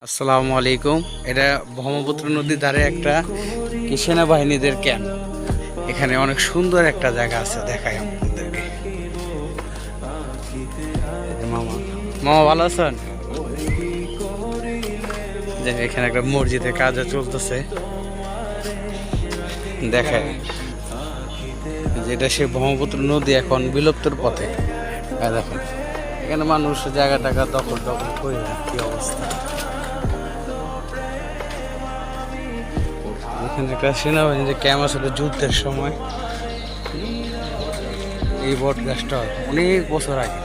আসসালামু আলাইকুম। এটা ব্রহ্মপুত্র নদীর ধারে একটা কি সেনাবাহিনীদের ক্যাম্প। এখানে অনেক সুন্দর একটা জায়গা আছে, দেখাই আপনাদেরকে। মামা মামা ভালো আছেন? যে এখানে একটা মসজিদের কাজও চলতেছে, দেখায় যেটা সে ব্রহ্মপুত্র নদী এখন বিলুপ্তর পথে। দেখুন এখানে মানুষ জায়গা টাকা দখল করে, কি অবস্থা। এখানে একটা সেনাবাহিনীর ক্যাম্প আসলে যুদ্ধের সময়। এই বট গাছটা অনেক বছর আগে,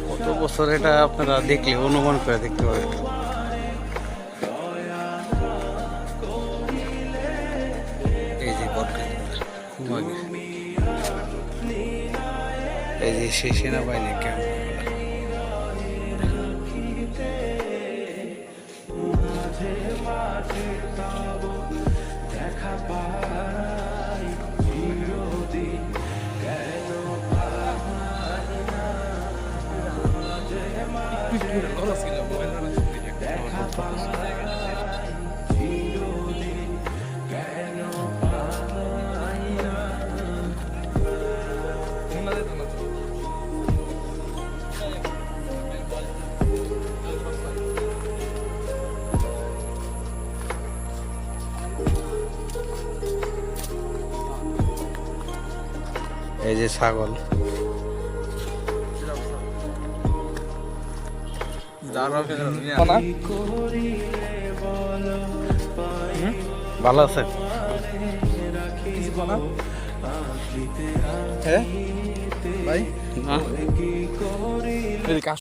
কত বছর এটা আপনারা দেখলে অনুমান করে দেখতে পারেন। এই যে বট গাছ খুব আগে, এই যে সেই সেনাবাহিনীর ক্যাম্প। এই যে ছাগল, ভালো আছে? হ্যাঁ ভাই, না যদি কাজ